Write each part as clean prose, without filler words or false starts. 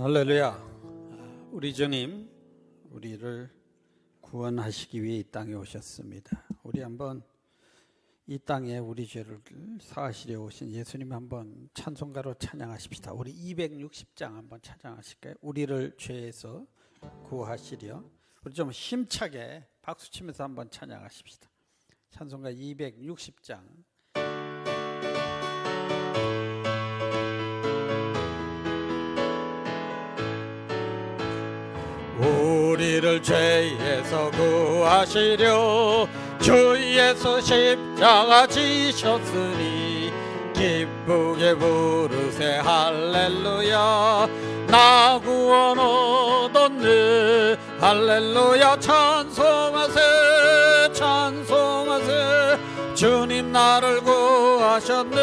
할렐루야. 우리 주님 우리를 구원하시기 위해 이 땅에 오셨습니다. 우리 한번 이 땅에 우리 죄를 사하시려 오신 예수님 한번 찬송가로 찬양하십시다. 우리 260장 한번 찬양하실까요? 우리를 죄에서 구하시려. 우리 좀 힘차게 박수치면서 한번 찬양하십시다. 찬송가 260장. 우리를 죄에서 구하시려 주 예수 십자가 지셨으니 기쁘게 부르세 할렐루야. 나 구원 얻었네 할렐루야. 찬송하세 찬송하세 주님 나를 구하셨네.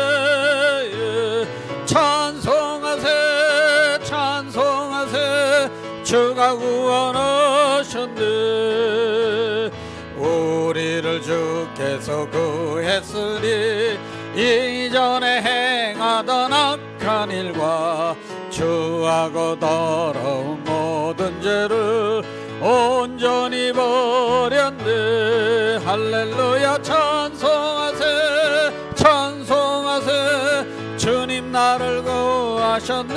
찬송하세 찬송하세 주가 구원하셨네. 우리를 주께서 구했으니 이전에 행하던 악한 일과 주하고 더러운 모든 죄를 온전히 버렸네. 할렐루야. 찬송하세 찬송하세 주님 나를 구하셨네.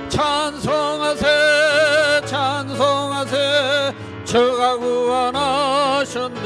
찬송하세 찬송하세 주가 구원하셨네.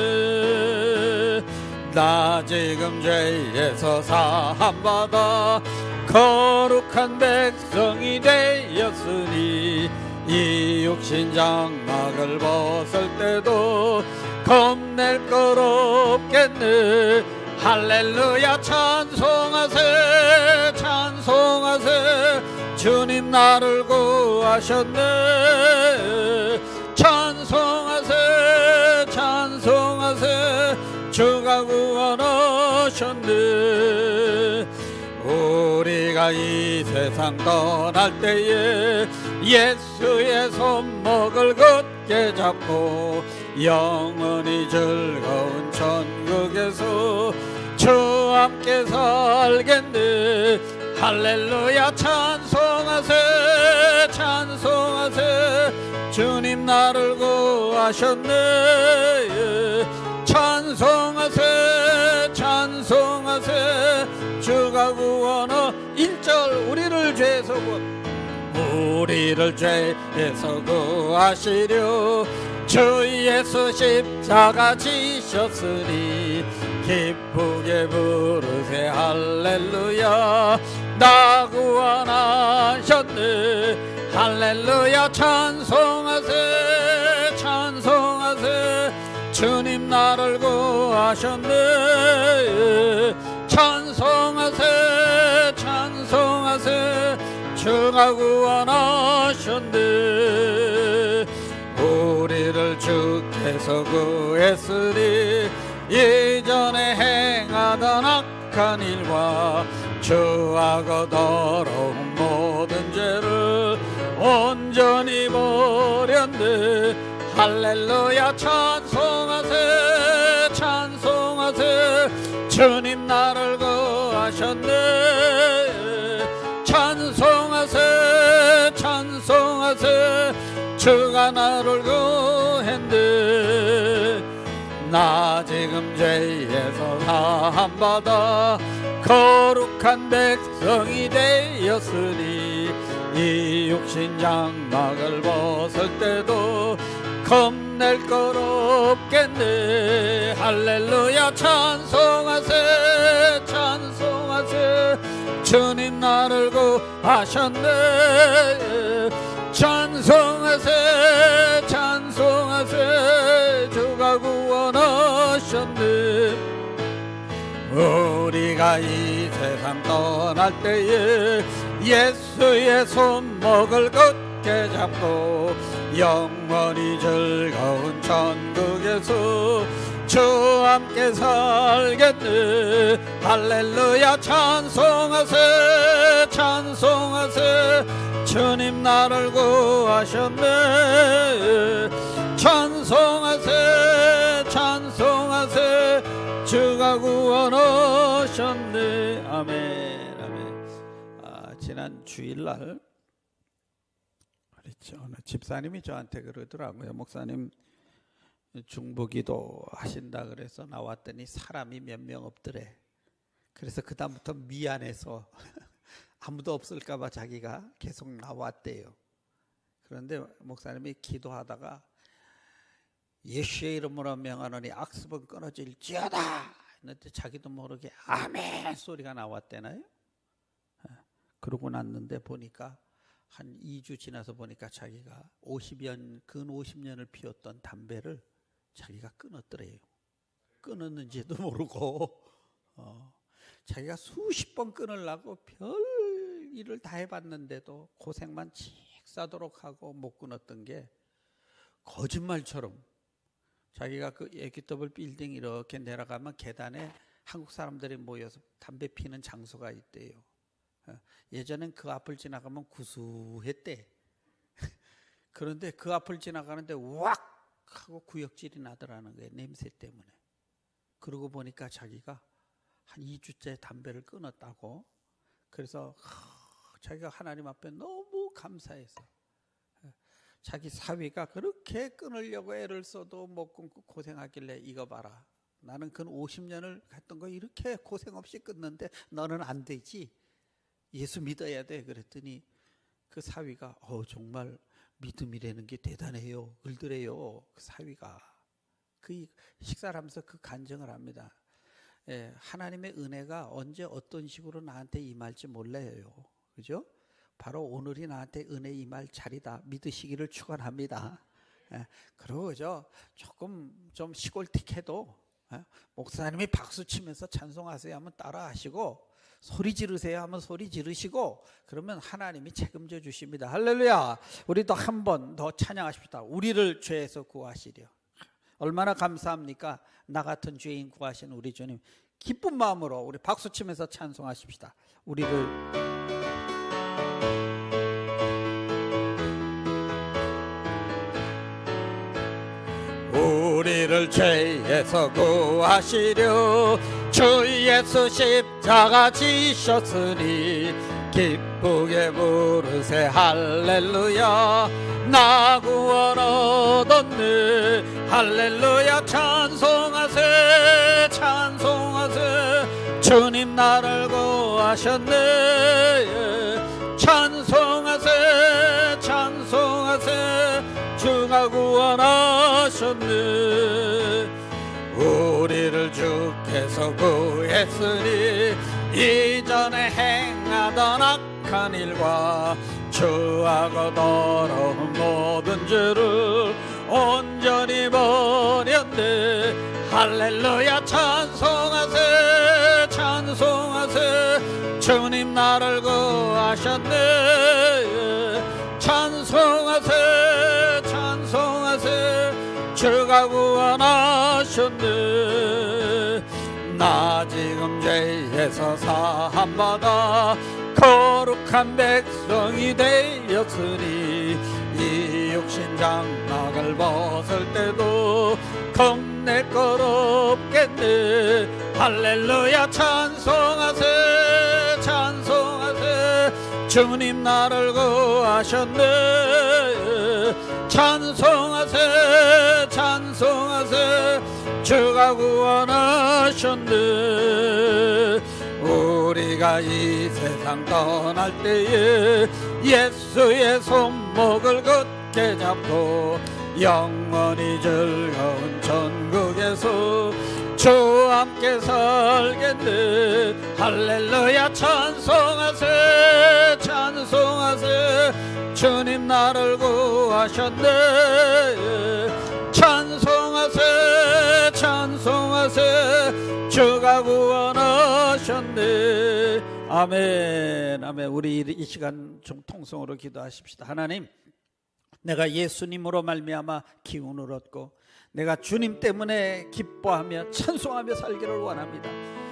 나 지금 죄에서 사함받아 거룩한 백성이 되었으니 이 육신 장막을 벗을 때도 겁낼 것 없겠네. 할렐루야. 찬송하세 찬송하세 주님 나를 구하셨네. 찬송하세 찬송하세 주가 구원하셨네. 우리가 이 세상 떠날 때에 예수의 손목을 굳게 잡고 영원히 즐거운 천국에서 주와 함께 살겠네. 할렐루야. 찬송하세 찬송하세 주님 나를 구하셨네. 찬송하세 찬송하세 주가 구원하. 1절 우리를 죄에서 우리를 죄에서 구하시려 주 예수 십자가 지셨으니 기쁘게 부르세 할렐루야. 나 구원하셨네. 할렐루야. 찬송하세 찬송하세 주님 나를 구하셨네. 찬송하세 찬송하세 주가 구원하셨네. 우리를 주께서 구했으니 이전에 행하던 악한 일과 주하고 더러운 모든 죄를 온전히 버렸네. 할렐루야. 찬송하세 찬송하세 주님 나를 구하셨네. 찬송하세 찬송하세 주가 나를 구했네. 나 지금 죄에서 사함받아 거룩한 백성이 되었으니 이 육신 장막을 벗을 때도 겁낼 것 없겠네. 할렐루야. 찬송하세 찬송하세 주님 나를 구하셨네. 찬송하세 찬송하세 주가 구원하셨네. 우리가 이 세상 떠날 때에 예수의 손목을 굳게 잡고 영원히 즐거운 천국에서 주와 함께 살겠네. 할렐루야. 찬송하세 찬송하세 주님 나를 구하셨네. 찬송하세 찬송하세 주가 구원하셨네. 아멘 아멘. 지난 주일날 그렇죠. 어느 집사님이 저한테 그러더라고요. 목사님 중보기도 하신다 그래서 나왔더니 사람이 몇 명 없더래. 그래서 그 다음부터 미안해서 아무도 없을까 봐 자기가 계속 나왔대요. 그런데 목사님이 기도하다가 예수의 이름으로 명하노니 악습은 끊어질지어다 했는데 자기도 모르게 아멘 소리가 나왔대나요? 그러고 났는데 보니까 한 2주 지나서 보니까 자기가 근 50년을 피웠던 담배를 자기가 끊었더래요. 끊었는지도 모르고 자기가 수십 번 끊으려고 별 일을 다 해봤는데도 고생만 칙사도록 하고 못 끊었던 게 거짓말처럼 자기가 그 에기더블 빌딩 이렇게 내려가면 계단에 한국 사람들이 모여서 담배 피는 장소가 있대요. 예전엔 그 앞을 지나가면 구수했대. 그런데 그 앞을 지나가는데 왁 하고 구역질이 나더라는 거예요. 냄새 때문에. 그러고 보니까 자기가 한 2주째 담배를 끊었다고. 그래서 자기가 하나님 앞에 너무 감사해서 자기 사위가 그렇게 끊으려고 애를 써도 못 끊고 고생하길래 이거 봐라. 나는 근 50년을 했던 거 이렇게 고생 없이 끊는데 너는 안 되지. 예수 믿어야 돼. 그랬더니 그 사위가 정말 믿음이라는 게 대단해요. 그러더래요. 그 사위가. 그 식사를 하면서 그 간증을 합니다. 하나님의 은혜가 언제 어떤 식으로 나한테 임할지 몰라요. 그죠? 바로 오늘이 나한테 은혜 임할 자리다 믿으시기를 축원합니다. 그리고 조금 좀 시골틱해도 목사님이 박수 치면서 찬송하세요 하면 따라 하시고 소리 지르세요 하면 소리 지르시고 그러면 하나님이 책임져 주십니다. 할렐루야. 우리도 한 번 더 찬양하십시다. 우리를 죄에서 구하시려. 얼마나 감사합니까? 나 같은 죄인 구하신 우리 주님. 기쁜 마음으로 우리 박수 치면서 찬송하십시다. 우리를 죄에서 구하시려 주 예수 십자가 지셨으니 기쁘게 부르세 할렐루야. 나 구원 얻었네 할렐루야. 찬송하세 찬송하세 주님 나를 구하셨네. 찬송하세 찬송하세 주가 구원하셨네. 우리를 주께서 구했으니 이전에 행하던 악한 일과 추하고 더러운 모든 죄를 온전히 버렸네. 할렐루야. 찬송하세 찬송하세 주님 나를 구하셨네. 찬송하세 찬송하세 주가 구원하셨네. 나 지금 죄에서 사함받아 거룩한 백성이 되었으니 이 육신 장막을 벗을 때도 겁낼 것 없겠네. 할렐루야. 찬송하세 찬송하세 주님 나를 구하셨네. 찬송하세 찬송하세 주가 구원하셨네. 우리가 이 세상 떠날 때에 예수의 손목을 굳게 잡고 영원히 즐거운 천국에서 주와 함께 살겠네. 할렐루야. 찬송하세 찬송하세 주님 나를 구하셨네. 찬송하세 찬송하세 주가 구원하셨네. 아멘 아멘. 우리 이 시간 좀 통성으로 기도하십시다. 하나님, 내가 예수님으로 말미암아 기운을 얻고 내가 주님 때문에 기뻐하며 찬송하며 살기를 원합니다.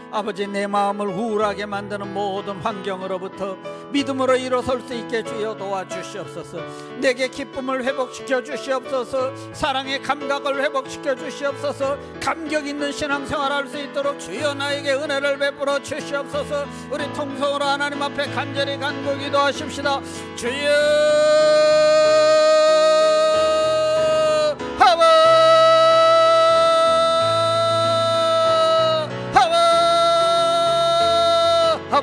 아버지, 내 마음을 우울하게 만드는 모든 환경으로부터 믿음으로 일어설 수 있게 주여 도와주시옵소서. 내게 기쁨을 회복시켜 주시옵소서. 사랑의 감각을 회복시켜 주시옵소서. 감격 있는 신앙생활 할 수 있도록 주여 나에게 은혜를 베풀어 주시옵소서. 우리 통성으로 하나님 앞에 간절히 간구 기도하십시다. 주여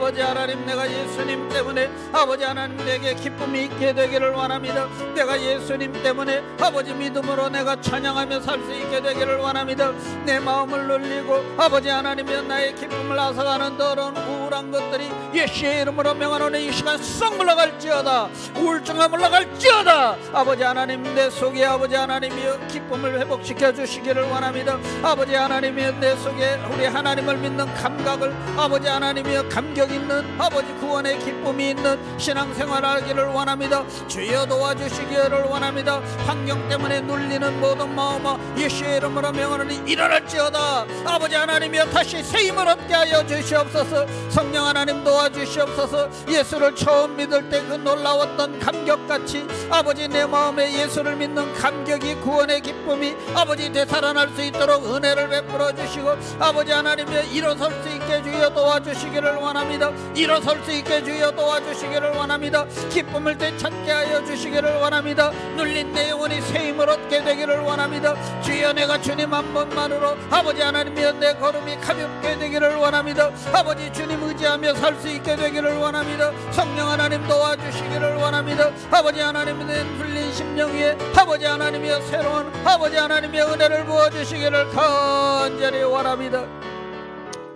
아버지 하나님, 내가 예수님 때문에 아버지 하나님 내게 기쁨이 있게 되기를 원합니다. 내가 예수님 때문에 아버지 믿음으로 내가 찬양하며 살 수 있게 되기를 원합니다. 내 마음을 눌리고 아버지 하나님이여 나의 기쁨을 앗아가는 더러운 우울한 것들이 예수의 이름으로 명하노니 이 시간 썩 물러갈지어다. 우울증이 물러갈지어다. 아버지 하나님, 내 속에 아버지 하나님이여 기쁨을 회복시켜 주시기를 원합니다. 아버지 하나님이여 내 속에 우리 하나님을 믿는 감각을 아버지 하나님이여 감격 있는 아버지 구원의 기쁨이 있는 신앙생활하기를 원합니다. 주여 도와주시기를 원합니다. 환경 때문에 눌리는 모든 마음아 예수의 이름으로 명하노니 일어날지어다. 아버지 하나님이여 다시 새 힘을 얻게 하여 주시옵소서. 성령 하나님 도와주시옵소서. 예수를 처음 믿을 때 그 놀라웠던 감격같이 아버지 내 마음에 예수를 믿는 감격이 구원의 기쁨이 아버지 되살아날 수 있도록 은혜를 베풀어 주시고 아버지 하나님이여 일어설 수 있게 주여 도와주시기를 원합니다. 일어설 수 있게 주여 도와주시기를 원합니다. 기쁨을 되찾게 하여 주시기를 원합니다. 눌린 내 영혼이 새 힘을 얻게 되기를 원합니다. 주여 내가 주님 한 번만으로 아버지 하나님이여 내 걸음이 가볍게 되기를 원합니다. 아버지 주님 의지하며 살 수 있게 되기를 원합니다. 성령 하나님 도와주시기를 원합니다. 아버지 하나님 내 풀린 심령 위에 아버지 하나님이여 새로운 아버지 하나님의 은혜를 부어주시기를 간절히 원합니다.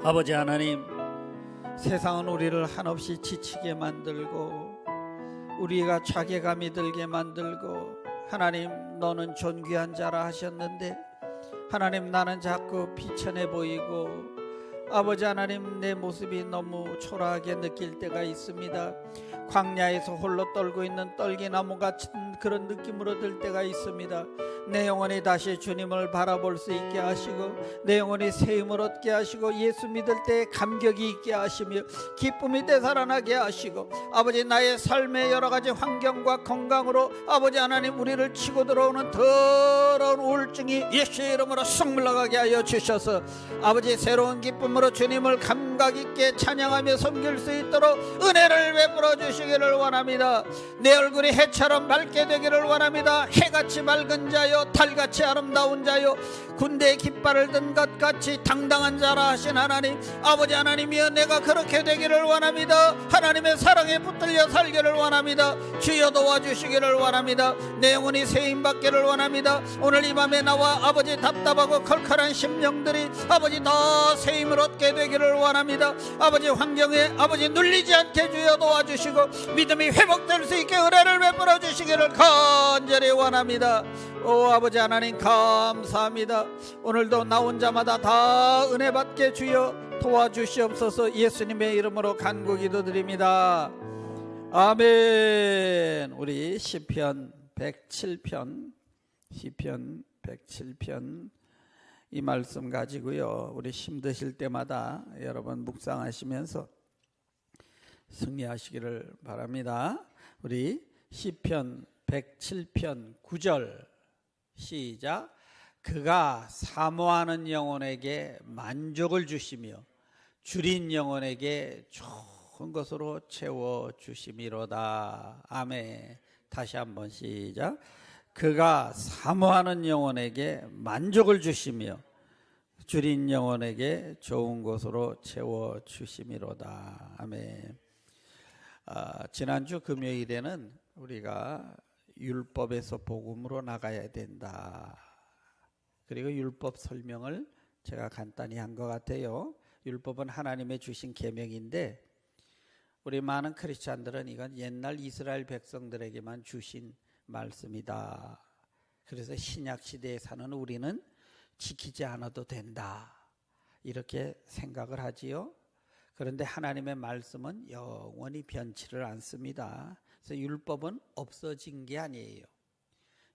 아버지 하나님, 세상은 우리를 한없이 지치게 만들고 우리가 자괴감이 들게 만들고 하나님 너는 존귀한 자라 하셨는데 하나님 나는 자꾸 비천해 보이고 아버지 하나님 내 모습이 너무 초라하게 느낄 때가 있습니다. 광야에서 홀로 떨고 있는 떨기나무 같은 그런 느낌으로 들 때가 있습니다. 내 영혼이 다시 주님을 바라볼 수 있게 하시고 내 영혼이 새 힘을 얻게 하시고 예수 믿을 때 감격이 있게 하시며 기쁨이 되살아나게 하시고 아버지 나의 삶의 여러 가지 환경과 건강으로 아버지 하나님 우리를 치고 들어오는 더러운 우울증이 예수의 이름으로 썩 물러가게 하여 주셔서 아버지 새로운 기쁨으로 주님을 감각 있게 찬양하며 섬길 수 있도록 은혜를 베풀어 주시기를 원합니다. 내 얼굴이 해처럼 밝게 되기를 원합니다. 해같이 맑은 자요 달같이 아름다운 자요 군대의 깃발을 든 것 같이 당당한 자라 하신 하나님 아버지 하나님이여 내가 그렇게 되기를 원합니다. 하나님의 사랑에 붙들려 살기를 원합니다. 주여 도와주시기를 원합니다. 내 영혼이 새 힘 받기를 원합니다. 오늘 이 밤에 나와 아버지 답답하고 컬컬한 심령들이 아버지 더 새 힘을 얻게 되기를 원합니다. 아버지 환경에 아버지 눌리지 않게 주여 도와주시고 믿음이 회복될 수 있게 은혜를 베풀어 주시기를 간절히 원합니다. 오 아버지 하나님 감사합니다. 오늘도 나온 자마다 다 은혜 받게 주여 도와주시옵소서. 예수님의 이름으로 간구 기도드립니다. 아멘. 우리 시편 107편 이 말씀 가지고요 우리 힘드실 때마다 여러분 묵상하시면서 승리하시기를 바랍니다. 우리 시편 107편 9절 시작. 그가 사모하는 영혼에게 만족을 주시며 줄인 영혼에게 좋은 것으로 채워주심이로다. 아멘. 다시 한번 시작. 그가 사모하는 영혼에게 만족을 주시며 줄인 영혼에게 좋은 것으로 채워주심이로다. 아멘. 지난주 금요일에는 우리가 율법에서 복음으로 나가야 된다. 그리고 율법 설명을 제가 간단히 한 것 같아요. 율법은 하나님의 주신 계명인데 우리 많은 크리스찬들은 이건 옛날 이스라엘 백성들에게만 주신 말씀이다. 그래서 신약 시대에 사는 우리는 지키지 않아도 된다. 이렇게 생각을 하지요. 그런데 하나님의 말씀은 영원히 변치를 않습니다. 그래서 율법은 없어진 게 아니에요.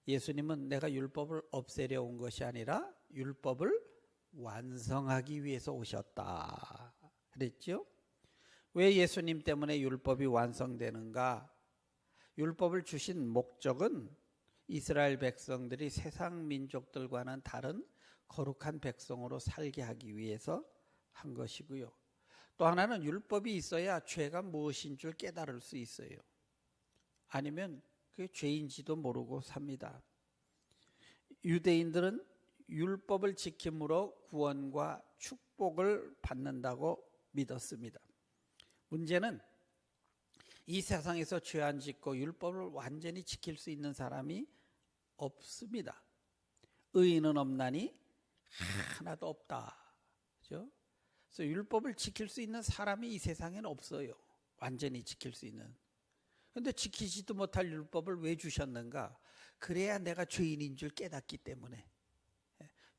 예수님은 내가 율법을 없애려 온 것이 아니라 율법을 완성하기 위해서 오셨다 그랬죠. 왜 예수님 때문에 율법이 완성되는가? 율법을 주신 목적은 이스라엘 백성들이 세상 민족들과는 다른 거룩한 백성으로 살게 하기 위해서 한 것이고요. 또 하나는 율법이 있어야 죄가 무엇인 줄 깨달을 수 있어요. 아니면 그게 죄인지도 모르고 삽니다. 유대인들은 율법을 지킴으로 구원과 축복을 받는다고 믿었습니다. 문제는 이 세상에서 죄 안 짓고 율법을 완전히 지킬 수 있는 사람이 없습니다. 의인은 없나니 하나도 없다. 그렇죠? 그래서 율법을 지킬 수 있는 사람이 이 세상에는 없어요. 완전히 지킬 수 있는. 그런데 지키지도 못할 율법을 왜 주셨는가? 그래야 내가 죄인인 줄 깨닫기 때문에.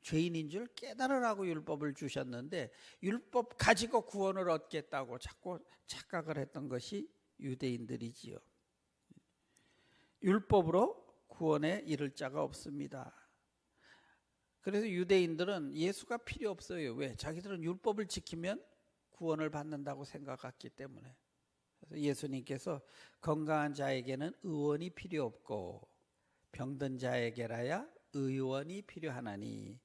죄인인 줄 깨달으라고 율법을 주셨는데 율법 가지고 구원을 얻겠다고 자꾸 착각을 했던 것이 유대인들이지요. 율법으로 구원에 이를 자가 없습니다. 그래서 유대인들은 예수가 필요 없어요. 왜? 자기들은 율법을 지키면 구원을 받는다고 생각했기 때문에. 그래서 예수님께서 건강한 자에게는 의원이 필요 없고 병든 자에게라야 의원이 필요하나니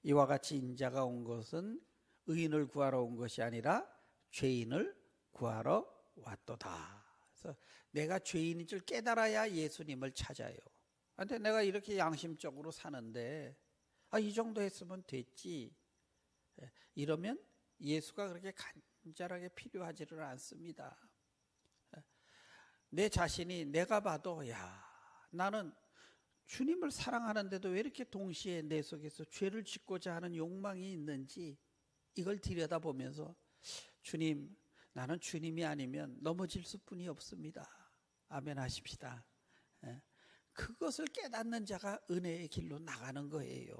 이와 같이 인자가 온 것은 의인을 구하러 온 것이 아니라 죄인을 구하러 왔도다. 그래서 내가 죄인인 줄 깨달아야 예수님을 찾아요. 그런데 내가 이렇게 양심적으로 사는데 이 정도 했으면 됐지. 이러면 예수가 그렇게 간절하게 필요하지를 않습니다. 내 자신이 내가 봐도 나는 주님을 사랑하는데도 왜 이렇게 동시에 내 속에서 죄를 짓고자 하는 욕망이 있는지 이걸 들여다보면서 주님, 나는 주님이 아니면 넘어질 수뿐이 없습니다. 아멘 하십시다. 그것을 깨닫는 자가 은혜의 길로 나가는 거예요.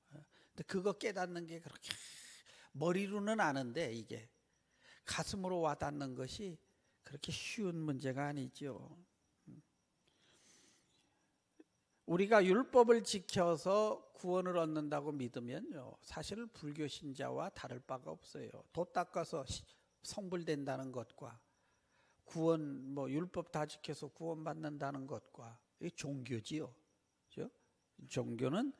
근데 그거 깨닫는 게 그렇게 머리로는 아는데 이게 가슴으로 와닿는 것이 그렇게 쉬운 문제가 아니죠. 우리가 율법을 지켜서 구원을 얻는다고 믿으면요, 사실은 불교 신자와 다를 바가 없어요. 도 닦아서 성불된다는 것과 구원, 율법 다 지켜서 구원받는다는 것과 이게 종교지요. 그렇죠? 종교는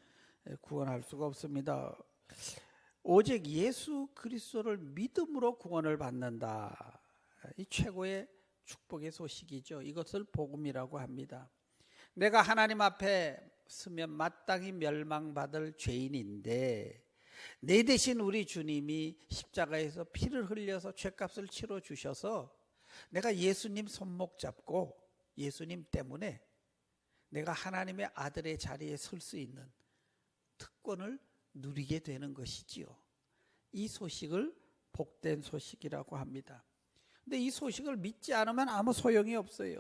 구원할 수가 없습니다. 오직 예수 그리스도를 믿음으로 구원을 받는다. 이 최고의 축복의 소식이죠. 이것을 복음이라고 합니다. 내가 하나님 앞에 서면 마땅히 멸망받을 죄인인데 내 대신 우리 주님이 십자가에서 피를 흘려서 죄값을 치러 주셔서 내가 예수님 손목 잡고 예수님 때문에 내가 하나님의 아들의 자리에 설 수 있는 특권을 누리게 되는 것이지요. 이 소식을 복된 소식이라고 합니다. 근데 이 소식을 믿지 않으면 아무 소용이 없어요.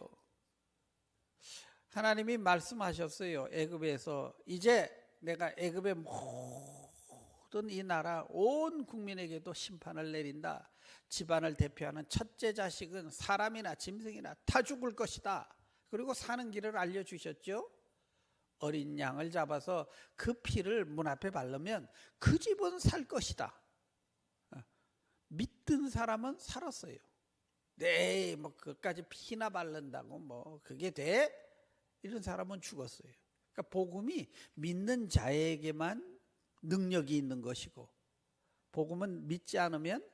하나님이 말씀하셨어요. 애굽에서 이제 내가 애굽의 모든 이 나라 온 국민에게도 심판을 내린다. 집안을 대표하는 첫째 자식은 사람이나 짐승이나 다 죽을 것이다. 그리고 사는 길을 알려주셨죠. 어린 양을 잡아서 그 피를 문 앞에 바르면 그 집은 살 것이다. 믿던 사람은 살았어요. 네, 그것까지 피나 바른다고 그게 돼? 이런 사람은 죽었어요. 그러니까 복음이 믿는 자에게만 능력이 있는 것이고 복음은 믿지 않으면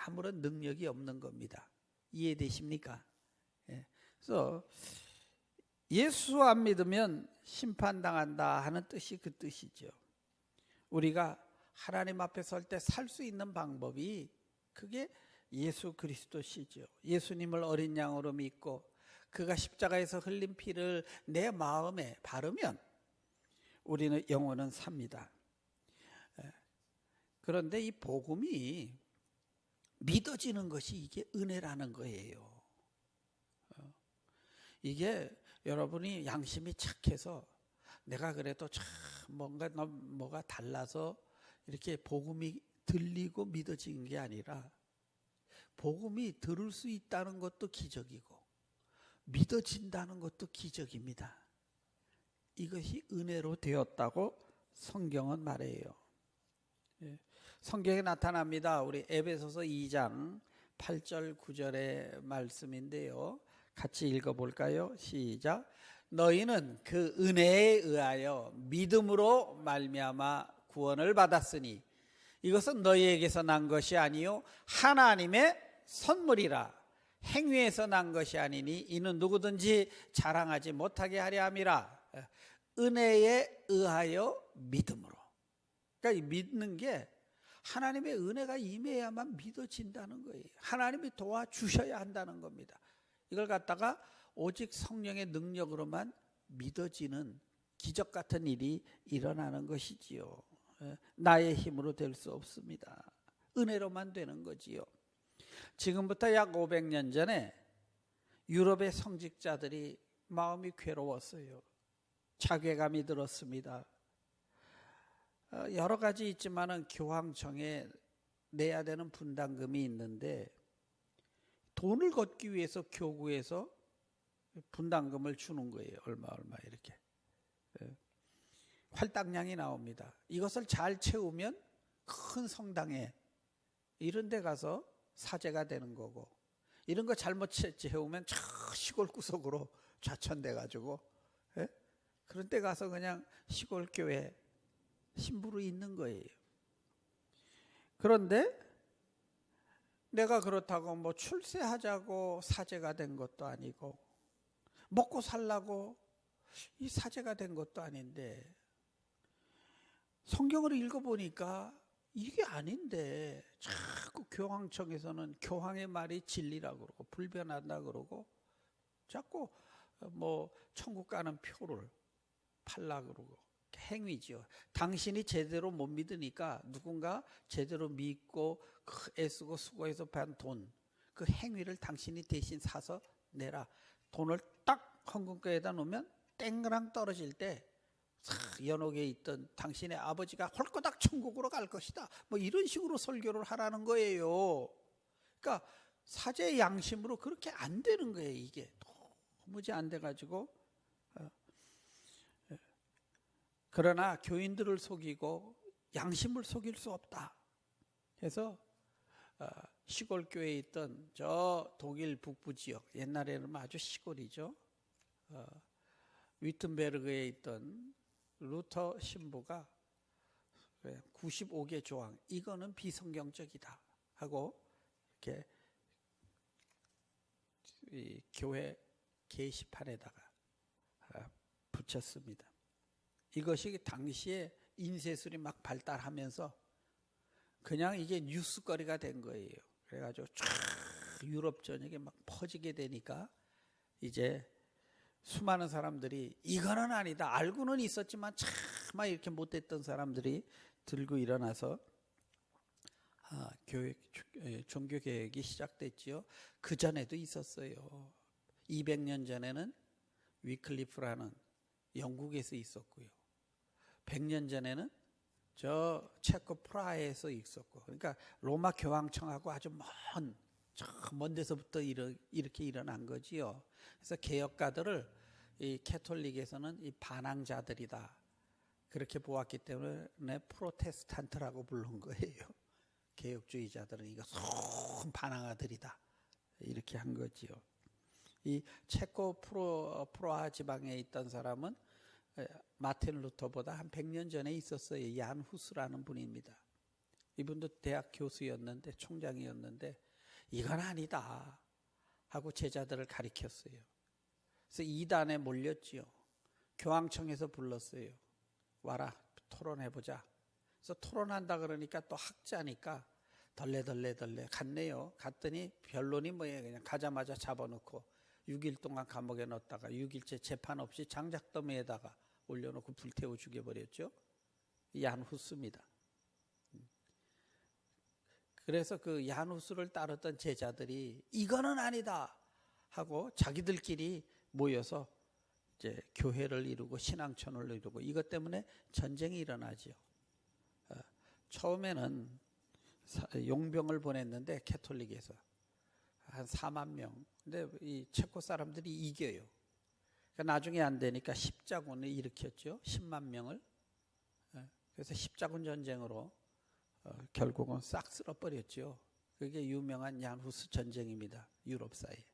아무런 능력이 없는 겁니다. 이해되십니까? 그래서 예수 안 믿으면 심판당한다 하는 뜻이 그 뜻이죠. 우리가 하나님 앞에 설 때 살 수 있는 방법이 그게 예수 그리스도시죠. 예수님을 어린 양으로 믿고 그가 십자가에서 흘린 피를 내 마음에 바르면 우리는 영원은 삽니다. 그런데 이 복음이 믿어지는 것이 이게 은혜라는 거예요. 이게 여러분이 양심이 착해서 내가 그래도 참 뭐가 달라서 이렇게 복음이 들리고 믿어지는 게 아니라 복음이 들을 수 있다는 것도 기적이고 믿어진다는 것도 기적입니다. 이것이 은혜로 되었다고 성경은 말해요. 성경에 나타납니다. 우리 에베소서 2장 8절 9절의 말씀인데요. 같이 읽어볼까요? 시작. 너희는 그 은혜에 의하여 믿음으로 말미암아 구원을 받았으니 이것은 너희에게서 난 것이 아니요 하나님의 선물이라. 행위에서 난 것이 아니니 이는 누구든지 자랑하지 못하게 하려 함이라. 은혜에 의하여 믿음으로. 그러니까 믿는 게 하나님의 은혜가 임해야만 믿어진다는 거예요. 하나님이 도와주셔야 한다는 겁니다. 이걸 갖다가 오직 성령의 능력으로만 믿어지는 기적 같은 일이 일어나는 것이지요. 나의 힘으로 될 수 없습니다. 은혜로만 되는 거지요. 지금부터 약 500년 전에 유럽의 성직자들이 마음이 괴로웠어요. 자괴감이 들었습니다. 여러 가지 있지만은 교황청에 내야 되는 분담금이 있는데 돈을 걷기 위해서 교구에서 분담금을 주는 거예요. 얼마 이렇게. 할당량이 나옵니다. 이것을 잘 채우면 큰 성당에 이런 데 가서 사제가 되는 거고, 이런 거 잘못 채우면 저 시골 구석으로 좌천돼 가지고 그런 데 가서 그냥 시골 교회 신부로 있는 거예요. 그런데 내가 그렇다고 뭐 출세하자고 사제가 된 것도 아니고 먹고 살라고 이 사제가 된 것도 아닌데, 성경을 읽어보니까 이게 아닌데 자꾸 교황청에서는 교황의 말이 진리라고 그러고 불변한다 그러고 자꾸 뭐 천국 가는 표를 팔라 그러고 행위죠. 당신이 제대로 못 믿으니까 누군가 제대로 믿고 애쓰고 수고해서 받은 돈, 그 행위를 당신이 대신 사서 내라. 돈을 딱 헌금거에다 놓으면 땡그랑 떨어질 때 연옥에 있던 당신의 아버지가 홀꼬닥 천국으로 갈 것이다. 뭐 이런 식으로 설교를 하라는 거예요. 그러니까 사제의 양심으로 그렇게 안 되는 거예요. 이게 도무지 안 돼가지고. 그러나 교인들을 속이고 양심을 속일 수 없다. 그래서 시골 교회에 있던 저 독일 북부 지역, 옛날에는 아주 시골이죠. 위튼베르그에 있던 루터 신부가 95개 조항, 이거는 비성경적이다 하고 이렇게 이 교회 게시판에다가 붙였습니다. 이것이 당시에 인쇄술이 막 발달하면서 그냥 이게 뉴스거리가 된 거예요. 그래가지고 쫙 유럽 전역에 막 퍼지게 되니까 이제 수많은 사람들이 이거는 아니다, 알고는 있었지만 참 이렇게 못됐던 사람들이 들고 일어나서 종교 개혁이 시작됐지요. 그 전에도 있었어요. 200년 전에는 위클리프라는 영국에서 있었고요. 100년 전에는 저 체코 프라하에서 있었고, 그러니까 로마 교황청하고 아주 먼 데서부터 이렇게 일어난 거지요. 그래서 개혁가들을 이 캐톨릭에서는 이 반항자들이다 그렇게 보았기 때문에 프로테스탄트라고 부른 거예요. 개혁주의자들은 이거 손 반항아들이다 이렇게 한 거지요. 이 체코 프라하 지방에 있던 사람은 마틴 루터보다 한 100년 전에 있었어요. 얀 후스라는 분입니다. 이분도 대학 교수였는데, 총장이었는데 이건 아니다 하고 제자들을 가리켰어요. 그래서 이단에 몰렸지요. 교황청에서 불렀어요. 와라, 토론해보자. 그래서 토론한다 그러니까 또 학자니까 덜레 갔네요. 갔더니 변론이 뭐예요? 그냥 가자마자 잡아놓고 6일 동안 감옥에 넣었다가 6일째 재판 없이 장작더미에다가 올려놓고 불태워 죽여버렸죠. 얀 후스입니다. 그래서 그 얀 후스를 따르던 제자들이 이거는 아니다 하고 자기들끼리 모여서 이제 교회를 이루고 신앙촌을 이루고, 이것 때문에 전쟁이 일어나죠. 처음에는 용병을 보냈는데 캐톨릭에서 한 4만 명. 근데 이 체코 사람들이 이겨요. 그러니까 나중에 안 되니까 십자군을 일으켰죠. 10만 명을. 그래서 십자군 전쟁으로 결국은 싹 쓸어버렸죠. 그게 유명한 얀후스 전쟁입니다. 유럽사에.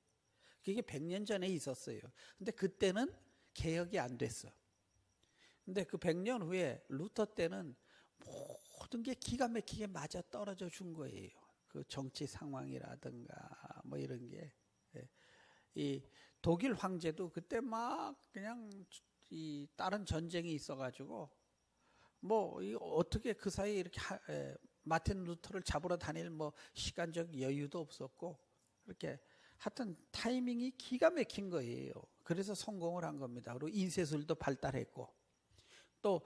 그게 100년 전에 있었어요. 근데 그때는 개혁이 안 됐어. 근데 그 100년 후에 루터 때는 모든 게 기가 막히게 맞아 떨어져 준 거예요. 그 정치 상황이라든가 뭐 이런 게. 이 독일 황제도 그때 막 그냥 다른 전쟁이 있어가지고 뭐 어떻게 그 사이에 이렇게 마틴 루터를 잡으러 다닐 뭐 시간적 여유도 없었고, 그렇게 하여튼 타이밍이 기가 막힌 거예요. 그래서 성공을 한 겁니다. 그리고 인쇄술도 발달했고, 또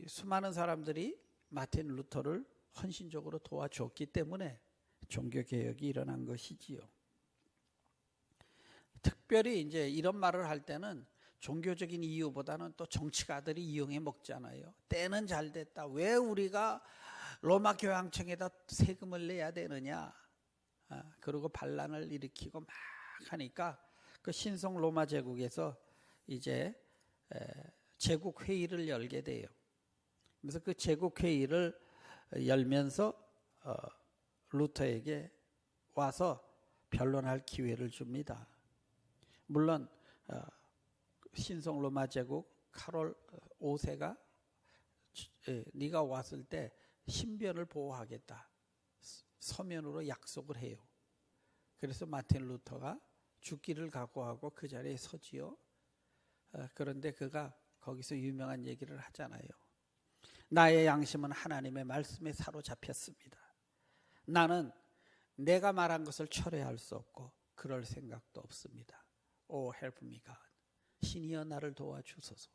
수많은 사람들이 마틴 루터를 헌신적으로 도와줬기 때문에 종교개혁이 일어난 것이지요. 특별히 이제 이런 말을 할 때는 종교적인 이유보다는 또 정치가들이 이용해 먹잖아요. 때는 잘 됐다. 왜 우리가 로마 교황청에다 세금을 내야 되느냐. 그리고 반란을 일으키고 막 하니까 그 신성 로마 제국에서 이제 제국 회의를 열게 돼요. 그래서 그 제국 회의를 열면서 루터에게 와서 변론할 기회를 줍니다. 물론 신성 로마 제국 카롤 5세가 네가 왔을 때 신변을 보호하겠다 서면으로 약속을 해요. 그래서 마틴 루터가 죽기를 각오하고 그 자리에 서지요. 그런데 그가 거기서 유명한 얘기를 하잖아요. 나의 양심은 하나님의 말씀에 사로잡혔습니다. 나는 내가 말한 것을 철회할 수 없고 그럴 생각도 없습니다. Oh, help me God. 신이여 나를 도와주소서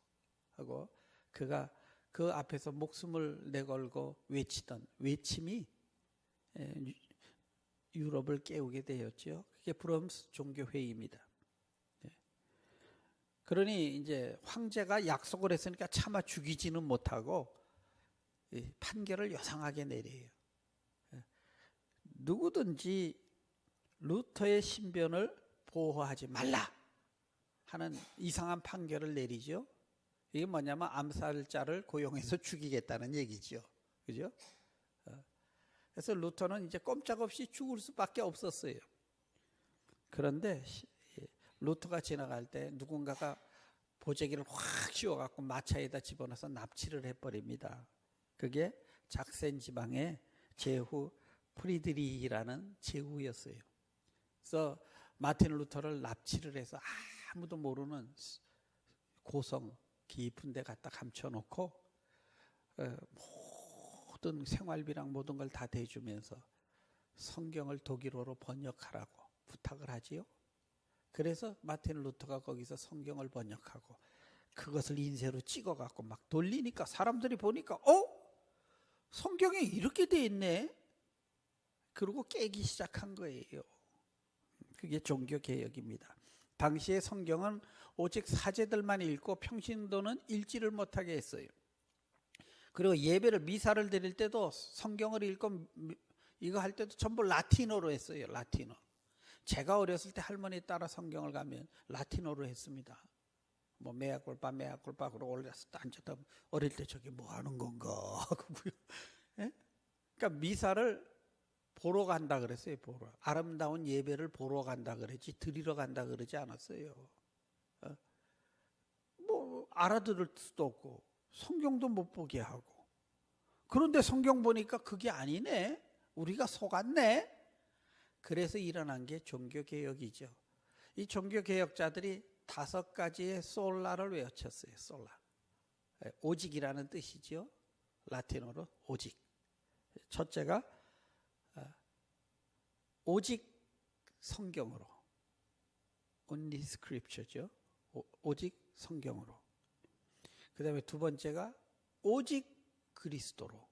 하고 그가 그 앞에서 목숨을 내걸고 외치던 외침이 유럽을 깨우게 되었죠. 그게 브럼스 종교회의입니다. 그러니 이제 황제가 약속을 했으니까 차마 죽이지는 못하고 판결을 요상하게 내려요. 누구든지 루터의 신변을 보호하지 말라 하는 이상한 판결을 내리죠. 이게 뭐냐면 암살자를 고용해서 죽이겠다는 얘기죠. 그죠? 그래서 루터는 이제 꼼짝없이 죽을 수밖에 없었어요. 그런데 루터가 지나갈 때 누군가가 보재기를 확 씌워갖고 마차에다 집어넣어서 납치를 해버립니다. 그게 작센 지방의 제후 프리드리히라는 제후였어요. 그래서 마틴 루터를 납치를 해서 아무도 모르는 고성 깊은 데 갖다 감춰놓고 모든 생활비랑 모든 걸 다 대주면서 성경을 독일어로 번역하라고 부탁을 하지요. 그래서 마틴 루터가 거기서 성경을 번역하고 그것을 인쇄로 찍어갖고 막 돌리니까 사람들이 보니까 성경에 이렇게 돼 있네. 그러고 깨기 시작한 거예요. 그게 종교개혁입니다. 당시의 성경은 오직 사제들만 읽고 평신도는 읽지를 못하게 했어요. 그리고 예배를 미사를 드릴 때도 성경을 읽고 이거 할 때도 전부 라틴어로 했어요. 라틴어. 제가 어렸을 때 할머니 따라 성경을 가면 라틴어로 했습니다. 뭐 메아culpa 메아culpa 그러고 올라서 앉았다 어릴 때 저게 뭐 하는 건가 하고요. 예? 그러니까 미사를 보러 간다 그랬어요. 보러. 아름다운 예배를 보러 간다 그랬지 드리러 간다 그러지 않았어요. 뭐 알아들을 수도 없고 성경도 못 보게 하고 그런데 성경 보니까 그게 아니네. 우리가 속았네. 그래서 일어난 게 종교개혁이죠. 이 종교개혁자들이 5가지의 솔라를 외쳤어요. 솔라. 오직이라는 뜻이죠. 라틴어로 오직. 첫째가 오직 성경으로. Only scripture죠. 오직 성경으로. 그 다음에 2번째가 오직 그리스도로.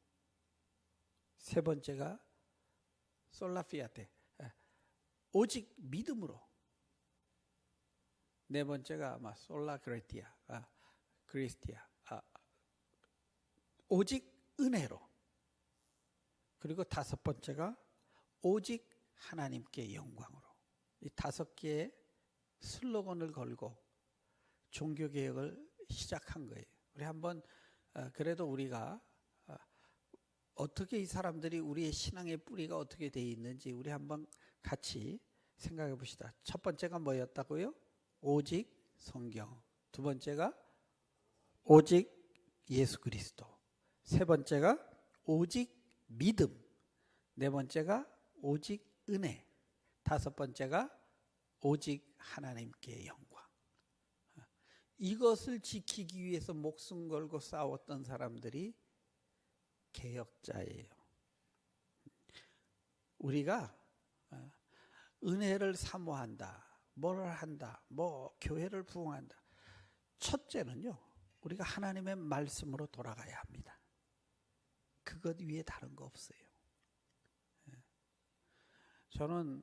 3번째가 솔라피아테. 오직 믿음으로. 4번째가 아마 솔라 그레티아. 그리스티아. 오직 은혜로. 그리고 5번째가 오직 하나님께 영광으로. 이 5개의 슬로건을 걸고 종교개혁을 시작한 거예요. 우리 한번 그래도 우리가 어떻게 이 사람들이 우리의 신앙의 뿌리가 어떻게 되어 있는지 우리 한번 같이 생각해 봅시다. 첫 번째가 뭐였다고요? 오직 성경. 2번째가 오직 예수 그리스도. 3번째가 오직 믿음. 4번째가 오직 은혜. 5번째가 오직 하나님께 영광. 이것을 지키기 위해서 목숨 걸고 싸웠던 사람들이 개혁자예요. 우리가 은혜를 사모한다, 뭘 한다, 뭐 교회를 부흥한다. 첫째는요, 우리가 하나님의 말씀으로 돌아가야 합니다. 그것 위에 다른 거 없어요. 저는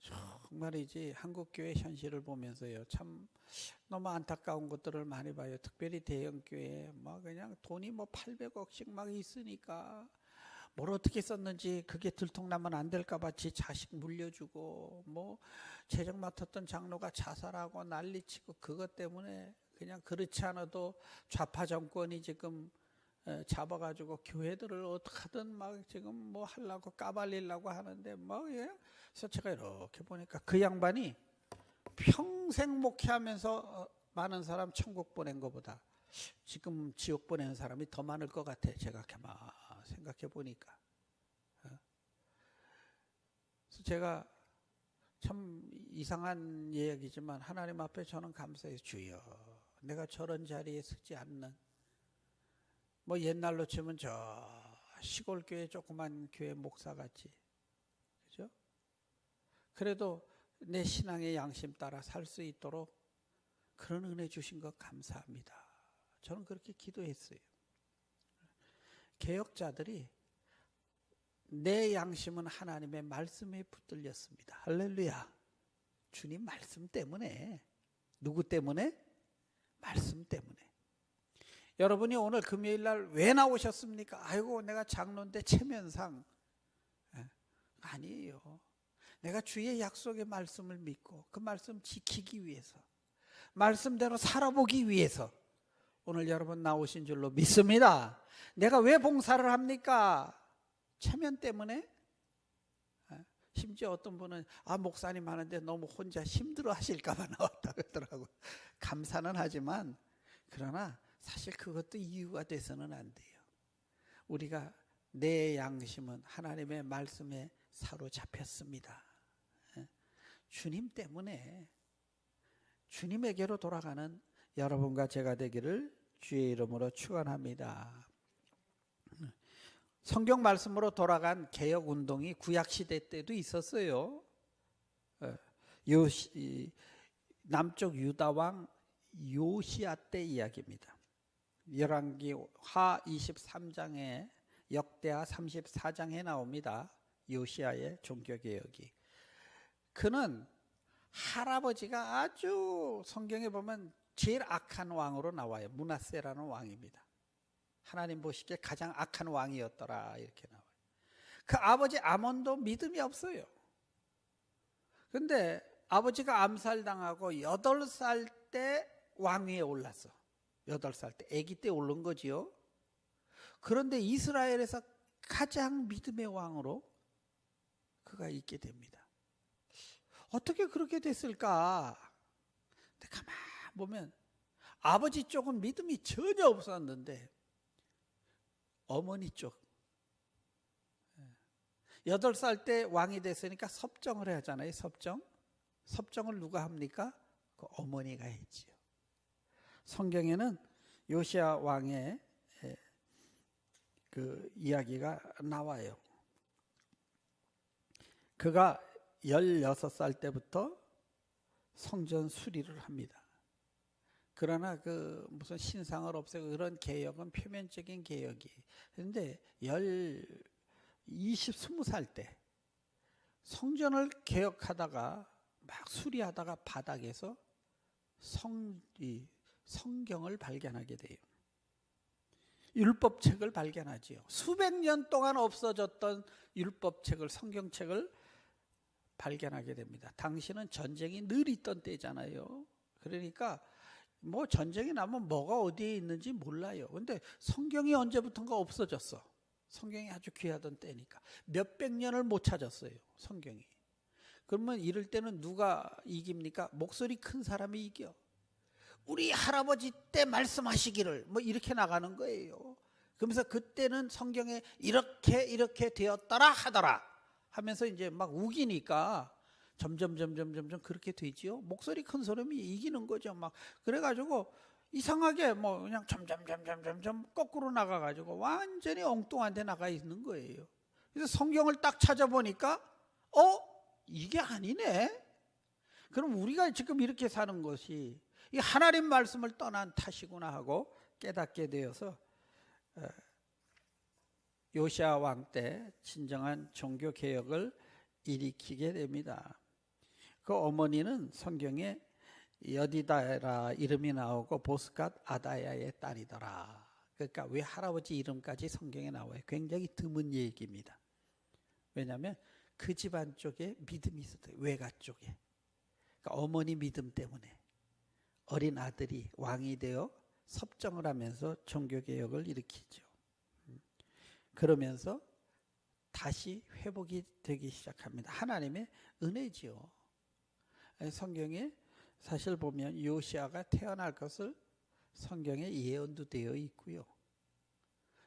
정말이지 한국교회 현실을 보면서요, 참 너무 안타까운 것들을 많이 봐요. 특별히 대형교회 막 그냥 돈이 뭐 800억씩 막 있으니까 뭘 어떻게 썼는지 그게 들통나면 안 될까 봐 지 자식 물려주고, 뭐 재정 맡았던 장로가 자살하고 난리치고, 그것 때문에 그냥 그렇지 않아도 좌파 정권이 지금 잡아가지고 교회들을 어떻게든 막 지금 뭐 하려고 까발리려고 하는데, 뭐 그래서 제가 이렇게 보니까 그 양반이 평생 목회하면서 많은 사람 천국 보낸 것보다 지금 지옥 보내는 사람이 더 많을 것 같아. 제가 가만 생각해 보니까. 그래서 제가 참 이상한 이야기지만 하나님 앞에 저는 감사해요. 주여, 내가 저런 자리에 서지 않는, 뭐 옛날로 치면 저 시골 교회 조그만 교회 목사같이, 그죠? 그래도 내 신앙의 양심 따라 살 수 있도록 그런 은혜 주신 것 감사합니다. 저는 그렇게 기도했어요. 개혁자들이 내 양심은 하나님의 말씀에 붙들렸습니다. 할렐루야. 주님 말씀 때문에. 누구 때문에? 말씀 때문에. 여러분이 오늘 금요일 날 왜 나오셨습니까? 아이고, 내가 장로인데 체면상. 아니에요. 내가 주의 약속의 말씀을 믿고 그 말씀 지키기 위해서, 말씀대로 살아보기 위해서 오늘 여러분 나오신 줄로 믿습니다. 내가 왜 봉사를 합니까? 체면 때문에? 심지어 어떤 분은 목사님 하는데 너무 혼자 힘들어 하실까 봐 나왔다 그러더라고요. 감사는 하지만 그러나 사실 그것도 이유가 돼서는 안 돼요. 우리가 내 양심은 하나님의 말씀에 사로잡혔습니다. 주님 때문에, 주님에게로 돌아가는 여러분과 제가 되기를 주의 이름으로 축원합니다. 성경 말씀으로 돌아간 개혁 운동이 구약 시대 때도 있었어요. 남쪽 유다 왕 요시야 때 이야기입니다. 열왕기하 23장에 역대하 34장에 나옵니다. 요시야의 종교개혁이. 그는 할아버지가 아주 성경에 보면 제일 악한 왕으로 나와요. 므낫세라는 왕입니다. 하나님 보시기에 가장 악한 왕이었더라 이렇게 나와요. 그 아버지 아몬도 믿음이 없어요. 그런데 아버지가 암살당하고 8살 때 왕위에 올랐어. 8살 때, 아기 때 오른 거지요. 그런데 이스라엘에서 가장 믿음의 왕으로 그가 있게 됩니다. 어떻게 그렇게 됐을까? 근데 가만 보면 아버지 쪽은 믿음이 전혀 없었는데 어머니 쪽, 8살 때 왕이 됐으니까 섭정을 해야 하잖아요. 섭정을 누가 합니까? 그 어머니가 했지요. 성경에는 요시야 왕의 그 이야기가 나와요. 그가 16살 때부터 성전 수리를 합니다. 그러나 그 무슨 신상을 없애고 그런 개혁은 표면적인 개혁이. 그런데 20살 때 성전을 개혁하다가 막 수리하다가 바닥에서 성경을 발견하게 돼요. 율법책을 발견하지요. 수백 년 동안 없어졌던 율법책을, 성경책을 발견하게 됩니다. 당시는 전쟁이 늘 있던 때잖아요. 그러니까 뭐 전쟁이 나면 뭐가 어디에 있는지 몰라요. 근데 성경이 언제부턴가 없어졌어. 성경이 아주 귀하던 때니까. 몇백 년을 못 찾았어요, 성경이. 그러면 이럴 때는 누가 이깁니까? 목소리 큰 사람이 이겨. 우리 할아버지 때 말씀하시기를, 뭐 이렇게 나가는 거예요. 그러면서 그때는 성경에 이렇게 되었더라 하더라 하면서 이제 막 우기니까 점점 그렇게 되지요. 목소리 큰 사람이 이기는 거죠. 막 그래가지고 이상하게 뭐 그냥 점점 거꾸로 나가가지고 완전히 엉뚱한 데 나가 있는 거예요. 그래서 성경을 딱 찾아보니까 이게 아니네. 그럼 우리가 지금 이렇게 사는 것이 이 하나님 말씀을 떠난 탓이구나 하고 깨닫게 되어서 요시야 왕 때 진정한 종교 개혁을 일으키게 됩니다. 그 어머니는 성경에 여디다라 이름이 나오고 보스갓 아다야의 딸이더라. 그러니까 왜 할아버지 이름까지 성경에 나와요? 굉장히 드문 얘기입니다. 왜냐하면 그 집안 쪽에 믿음이 있었어요. 외가 쪽에. 그러니까 어머니 믿음 때문에 어린 아들이 왕이 되어 섭정을 하면서 종교개혁을 일으키죠. 그러면서 다시 회복이 되기 시작합니다. 하나님의 은혜지요. 성경에 사실 보면 요시야가 태어날 것을 성경에 예언도 되어 있고요.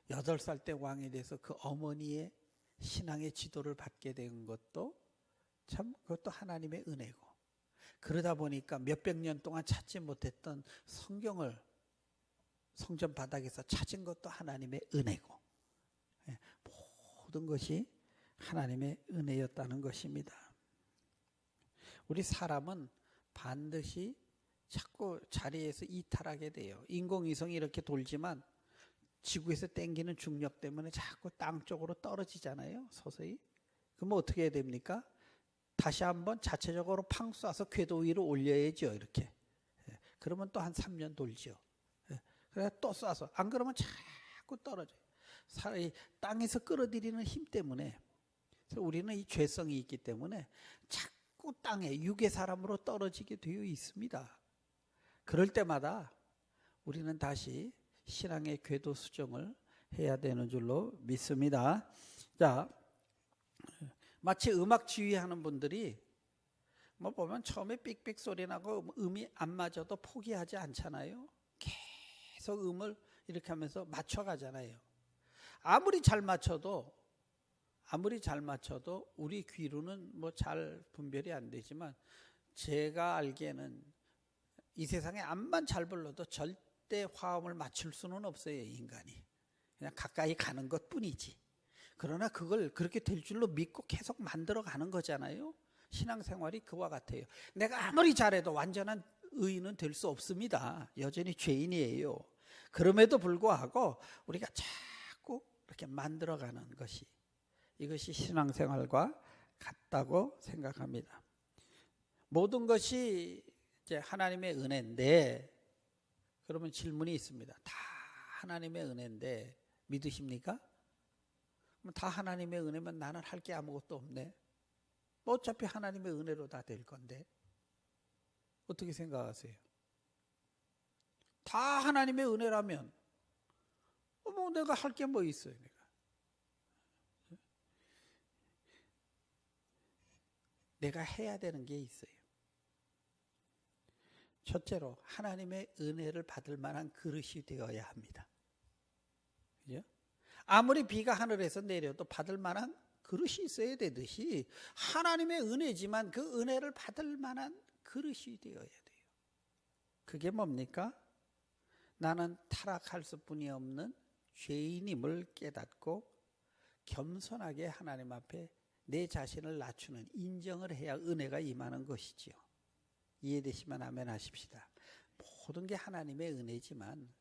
8살 때 왕이 돼서 그 어머니의 신앙의 지도를 받게 된 것도 참 그것도 하나님의 은혜고, 그러다 보니까 몇백 년 동안 찾지 못했던 성경을 성전 바닥에서 찾은 것도 하나님의 은혜고, 모든 것이 하나님의 은혜였다는 것입니다. 우리 사람은 반드시 자꾸 자리에서 이탈하게 돼요. 인공위성이 이렇게 돌지만 지구에서 땡기는 중력 때문에 자꾸 땅 쪽으로 떨어지잖아요. 서서히. 그럼 어떻게 해야 됩니까? 다시 한번 자체적으로 팡 쏴서 궤도 위로 올려야죠. 이렇게. 그러면 또 한 3년 돌죠. 그래서 또 쏴서. 안 그러면 자꾸 떨어져요. 땅에서 끌어들이는 힘 때문에. 그래서 우리는 이 죄성이 있기 때문에 자꾸 땅에 육의 사람으로 떨어지게 되어 있습니다. 그럴 때마다 우리는 다시 신앙의 궤도 수정을 해야 되는 줄로 믿습니다. 자, 마치 음악 지휘하는 분들이 뭐 보면 처음에 삑삑 소리 나고 음이 안 맞아도 포기하지 않잖아요. 계속 음을 이렇게 하면서 맞춰가잖아요. 아무리 잘 맞춰도 우리 귀로는 뭐 잘 분별이 안 되지만, 제가 알기에는 이 세상에 암만 잘 불러도 절대 화음을 맞출 수는 없어요. 인간이 그냥 가까이 가는 것 뿐이지. 그러나 그걸 그렇게 될 줄로 믿고 계속 만들어 가는 거잖아요. 신앙생활이 그와 같아요. 내가 아무리 잘해도 완전한 의인은 될 수 없습니다. 여전히 죄인이에요. 그럼에도 불구하고 우리가 자꾸 이렇게 만들어가는 것이, 이것이 신앙생활과 같다고 생각합니다. 모든 것이 이제 하나님의 은혜인데, 그러면 질문이 있습니다. 다 하나님의 은혜인데 믿으십니까? 그럼 다 하나님의 은혜면 나는 할 게 아무것도 없네. 뭐 어차피 하나님의 은혜로 다 될 건데. 어떻게 생각하세요? 다 하나님의 은혜라면 뭐 내가 할 게 뭐 있어요? 내가 해야 되는 게 있어요. 첫째로 하나님의 은혜를 받을 만한 그릇이 되어야 합니다. 그죠? 아무리 비가 하늘에서 내려도 받을 만한 그릇이 있어야 되듯이 하나님의 은혜지만 그 은혜를 받을 만한 그릇이 되어야 돼요. 그게 뭡니까? 나는 타락할 수뿐이 없는 죄인임을 깨닫고 겸손하게 하나님 앞에 내 자신을 낮추는 인정을 해야 은혜가 임하는 것이지요. 이해되시면 아멘 하십시다. 모든 게 하나님의 은혜지만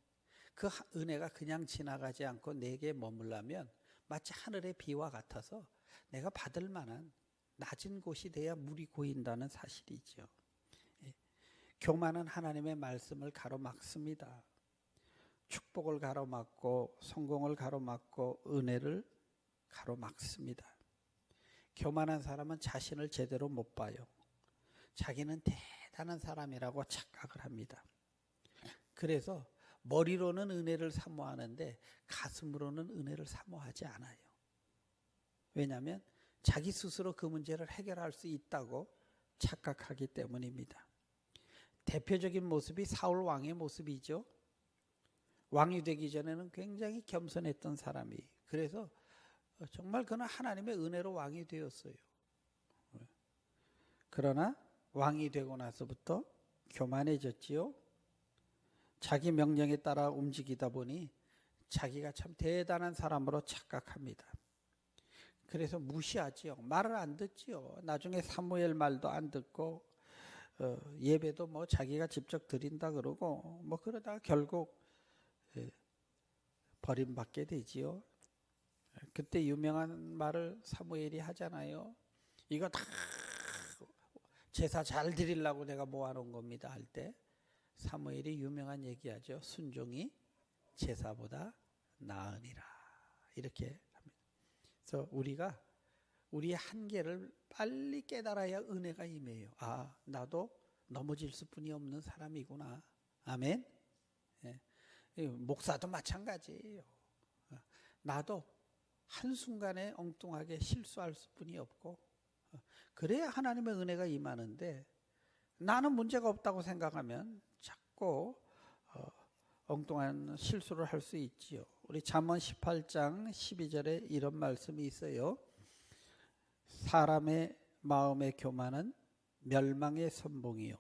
그 은혜가 그냥 지나가지 않고 내게 머물라면 마치 하늘의 비와 같아서 내가 받을 만한 낮은 곳이 돼야 물이 고인다는 사실이죠. 교만은 하나님의 말씀을 가로막습니다. 축복을 가로막고 성공을 가로막고 은혜를 가로막습니다. 교만한 사람은 자신을 제대로 못 봐요. 자기는 대단한 사람이라고 착각을 합니다. 그래서 머리로는 은혜를 사모하는데 가슴으로는 은혜를 사모하지 않아요. 왜냐하면 자기 스스로 그 문제를 해결할 수 있다고 착각하기 때문입니다. 대표적인 모습이 사울 왕의 모습이죠. 왕이 되기 전에는 굉장히 겸손했던 사람이, 그래서 정말 그는 하나님의 은혜로 왕이 되었어요. 그러나 왕이 되고 나서부터 교만해졌지요. 자기 명령에 따라 움직이다 보니 자기가 참 대단한 사람으로 착각합니다. 그래서 무시하지요. 말을 안 듣지요. 나중에 사무엘 말도 안 듣고 예배도 뭐 자기가 직접 드린다 그러고 뭐 그러다가 결국 버림받게 되지요. 그때 유명한 말을 사무엘이 하잖아요. 이거 다 제사 잘 드리려고 내가 모아놓은 겁니다 할 때 사무엘이 유명한 얘기하죠. 순종이 제사보다 나으니라 이렇게 합니다. 그래서 우리가 우리의 한계를 빨리 깨달아야 은혜가 임해요. 아, 나도 넘어질 수뿐이 없는 사람이구나. 아멘. 예. 목사도 마찬가지예요. 나도 한순간에 엉뚱하게 실수할 수뿐이 없고 그래야 하나님의 은혜가 임하는데 나는 문제가 없다고 생각하면 자꾸 엉뚱한 실수를 할 수 있지요. 우리 잠언 18장 12절에 이런 말씀이 있어요. 사람의 마음의 교만은 멸망의 선봉이요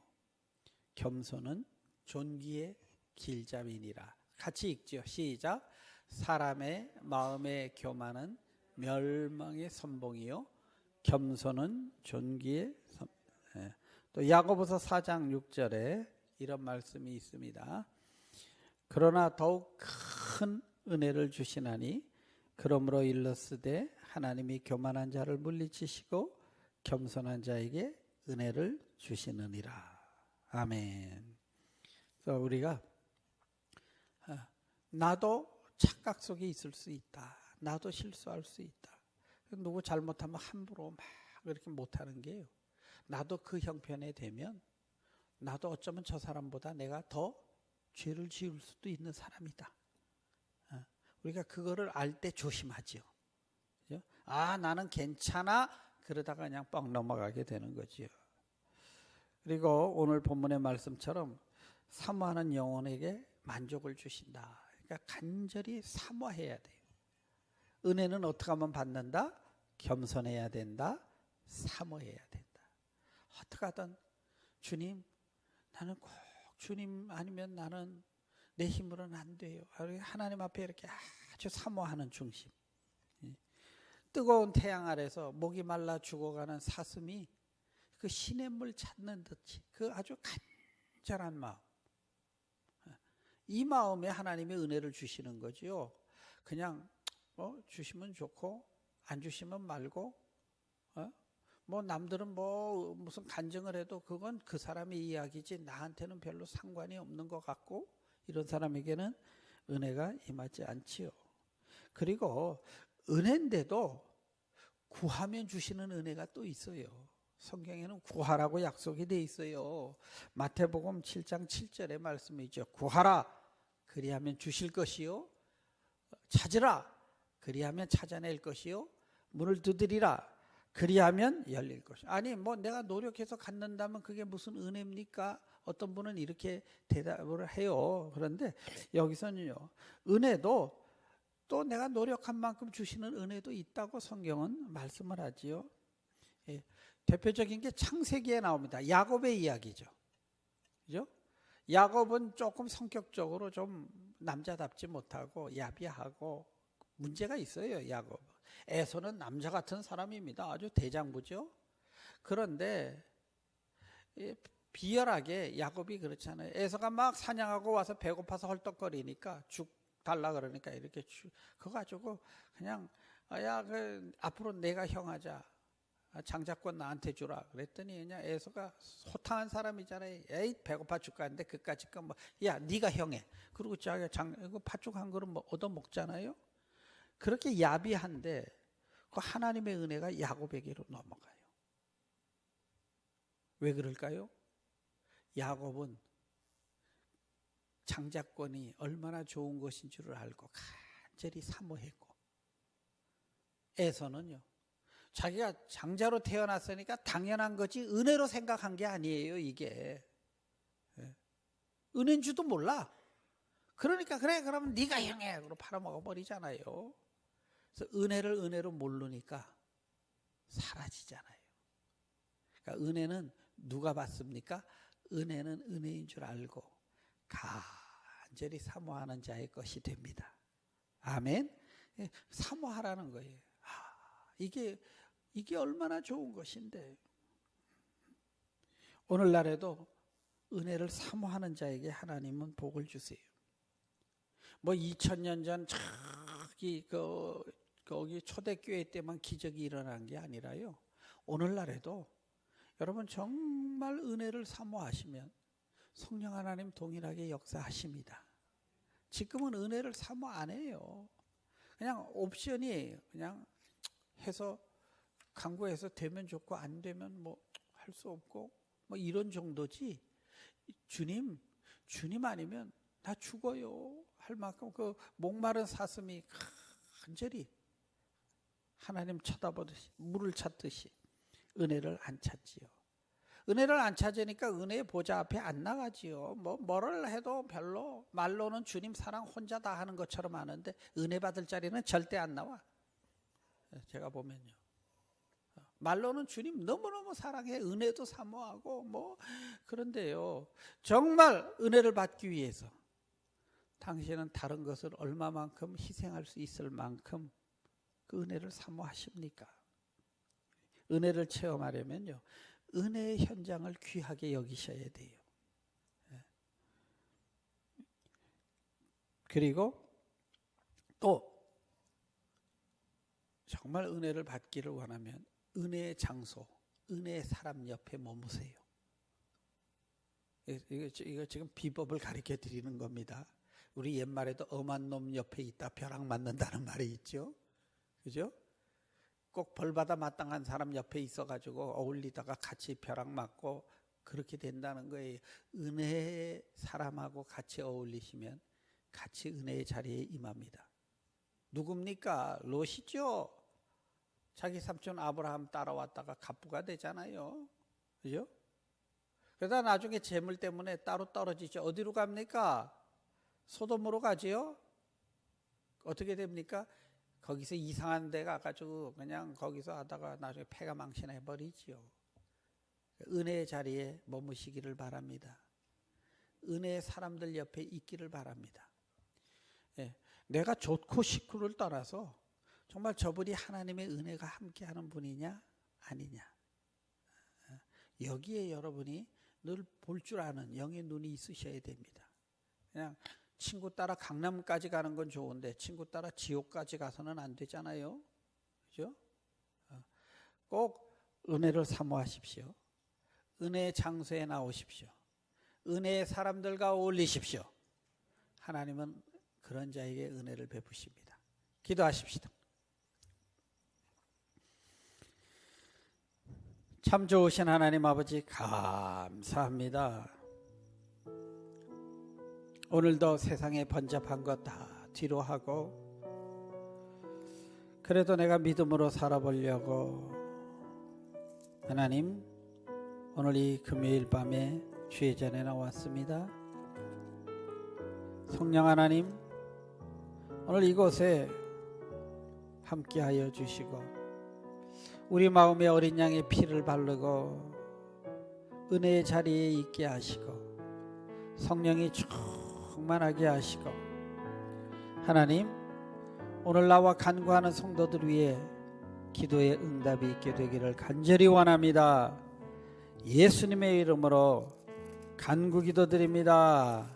겸손은 존귀의 길잡이니라. 같이 읽죠. 시작. 사람의 마음의 교만은 멸망의 선봉이요 겸손은 존귀의 선. 또 야고보서 4장 6절에 이런 말씀이 있습니다. 그러나 더욱 큰 은혜를 주시나니 그러므로 일렀으되 하나님이 교만한 자를 물리치시고 겸손한 자에게 은혜를 주시느니라. 아멘. 그래서 우리가 나도 착각 속에 있을 수 있다. 나도 실수할 수 있다. 누구 잘못하면 함부로 막 그렇게 못하는 게요. 나도 그 형편에 되면 나도 어쩌면 저 사람보다 내가 더 죄를 지을 수도 있는 사람이다. 우리가 그거를 알 때 조심하죠. 그죠? 아, 나는 괜찮아. 그러다가 그냥 뻥 넘어가게 되는 거지요. 그리고 오늘 본문의 말씀처럼 사모하는 영혼에게 만족을 주신다. 그러니까 간절히 사모해야 돼요. 은혜는 어떻게 하면 받는다? 겸손해야 된다. 사모해야 된다. 어떻게 하든 주님, 나는 꼭 주님 아니면 나는 내 힘으로는 안 돼요. 하나님 앞에 이렇게 아주 사모하는 중심. 뜨거운 태양 아래서 목이 말라 죽어가는 사슴이 그 시냇물 찾는 듯이 그 아주 간절한 마음. 이 마음에 하나님의 은혜를 주시는 거지요. 그냥 주시면 좋고 안 주시면 말고 뭐 남들은 뭐 무슨 간증을 해도 그건 그 사람의 이야기지 나한테는 별로 상관이 없는 것 같고 이런 사람에게는 은혜가 임하지 않지요. 그리고 은혜인데도 구하면 주시는 은혜가 또 있어요. 성경에는 구하라고 약속이 돼 있어요. 마태복음 7장 7절의 말씀이죠. 구하라 그리하면 주실 것이요 찾으라 그리하면 찾아낼 것이요 문을 두드리라 그리하면 열릴 것이요. 아니 뭐 내가 노력해서 갖는다면 그게 무슨 은혜입니까? 어떤 분은 이렇게 대답을 해요. 그런데 여기서는요. 은혜도 또 내가 노력한 만큼 주시는 은혜도 있다고 성경은 말씀을 하지요. 예. 대표적인 게 창세기에 나옵니다. 야곱의 이야기죠. 그죠? 야곱은 조금 성격적으로 좀 남자답지 못하고 야비하고 문제가 있어요. 야곱. 에서는 남자 같은 사람입니다. 아주 대장부죠. 그런데 비열하게 야곱이 그렇잖아요. 에서가 막 사냥하고 와서 배고파서 헐떡거리니까 죽 달라 그러니까 이렇게 그거 가지고 그냥 야, 앞으로 내가 형하자. 장자권 나한테 주라. 그랬더니 그냥 에서가 호탕한 사람이잖아요. 에이 배고파 죽겠는데 그까짓 거 뭐 야 네가 형해. 그리고 자기가 이거 팥죽 한 그릇 뭐 얻어 먹잖아요. 그렇게 야비한데 그 하나님의 은혜가 야곱에게로 넘어가요. 왜 그럴까요? 야곱은 장자권이 얼마나 좋은 것인 줄을 알고 간절히 사모했고 에서는요. 자기가 장자로 태어났으니까 당연한 거지 은혜로 생각한 게 아니에요. 이게 은혜인 줄도 몰라. 그러니까 그래 그러면 네가 형해. 그러고 팔아먹어 버리잖아요. 그래서 은혜를 은혜로 모르니까 사라지잖아요. 그러니까 은혜는 누가 받습니까? 은혜는 은혜인 줄 알고 간절히 사모하는 자의 것이 됩니다. 아멘. 사모하라는 거예요. 이게 얼마나 좋은 것인데. 오늘날에도 은혜를 사모하는 자에게 하나님은 복을 주세요. 뭐 2000년 전 거기 초대교회 때만 기적이 일어난 게 아니라요. 오늘날에도 여러분 정말 은혜를 사모하시면 성령 하나님 동일하게 역사하십니다. 지금은 은혜를 사모 안 해요. 그냥 옵션이 그냥 해서 강구해서 되면 좋고 안 되면 뭐 할 수 없고 뭐 이런 정도지. 주님 아니면 나 죽어요 할 만큼 그 목마른 사슴이 간절히 하나님 쳐다보듯이 물을 찾듯이 은혜를 안 찾지요. 은혜를 안 찾으니까 은혜의 보좌 앞에 안 나가지요. 뭐를 해도 별로, 말로는 주님 사랑 혼자 다 하는 것처럼 하는데 은혜 받을 자리는 절대 안 나와. 제가 보면요, 말로는 주님 너무너무 사랑해, 은혜도 사모하고 뭐 그런데요, 정말 은혜를 받기 위해서 당신은 다른 것을 얼마만큼 희생할 수 있을 만큼 그 은혜를 사모하십니까? 은혜를 체험하려면요, 은혜의 현장을 귀하게 여기셔야 돼요. 그리고 또 정말 은혜를 받기를 원하면 은혜의 장소, 은혜의 사람 옆에 머무세요. 이거 지금 비법을 가르쳐 드리는 겁니다. 우리 옛말에도 엄한 놈 옆에 있다 벼락 맞는다는 말이 있죠. 그죠? 꼭 벌받아 마땅한 사람 옆에 있어가지고 어울리다가 같이 벼락 맞고 그렇게 된다는 거예요. 은혜의 사람하고 같이 어울리시면 같이 은혜의 자리에 임합니다. 누굽니까? 롯이죠. 자기 삼촌 아브라함 따라왔다가 갑부가 되잖아요. 그죠? 그러다 나중에 재물 때문에 따로 떨어지죠. 어디로 갑니까? 소돔으로 가지요. 어떻게 됩니까? 거기서 이상한 데 가가지고 그냥 거기서 하다가 나중에 폐가 망신해버리지요. 은혜의 자리에 머무시기를 바랍니다. 은혜의 사람들 옆에 있기를 바랍니다. 내가 좋고 식구를 떠나서 정말 저분이 하나님의 은혜가 함께하는 분이냐 아니냐, 여기에 여러분이 늘 볼 줄 아는 영의 눈이 있으셔야 됩니다. 그냥 친구 따라 강남까지 가는 건 좋은데 친구 따라 지옥까지 가서는 안 되잖아요. 그죠? 꼭 은혜를 사모하십시오. 은혜의 장소에 나오십시오. 은혜의 사람들과 어울리십시오. 하나님은 그런 자에게 은혜를 베푸십니다. 기도하십시다. 참 좋으신 하나님 아버지, 감사합니다. 오늘도 세상에 번잡한 것 다 뒤로 하고 그래도 내가 믿음으로 살아보려고 하나님, 오늘 이 금요일 밤에 주의 전에 나왔습니다. 성령 하나님, 오늘 이곳에 함께하여 주시고 우리 마음에 어린 양의 피를 바르고 은혜의 자리에 있게 하시고 성령이 충만하게 하시고 하나님, 오늘 나와 간구하는 성도들 위해 기도의 응답이 있게 되기를 간절히 원합니다. 예수님의 이름으로 간구 기도드립니다.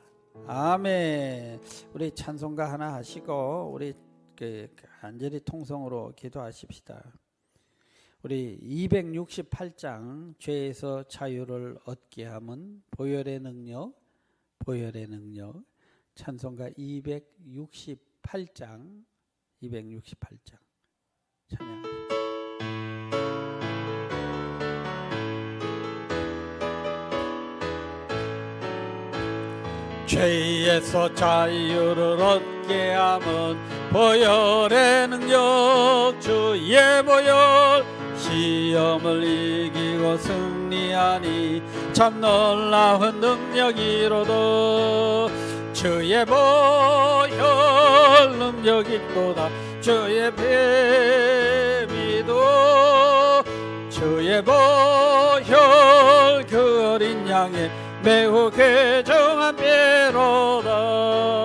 아멘. 우리 찬송가 하나 하시고 우리 간절히 통성으로 기도하십시다. 우리 268장 죄에서 자유를 얻게 함은 보혈의 능력, 보혈의 능력, 찬송가 268장 찬양합니다. 죄에서 자유를 얻게 함은 보혈의 능력, 주의 보혈, 시험을 이기고 승리하니 참 놀라운 능력이로다. 주의 보혈 능력 있도다. 주의 뱀이도 주의 보혈 그 어린 양의 매우 괴정한 배로다.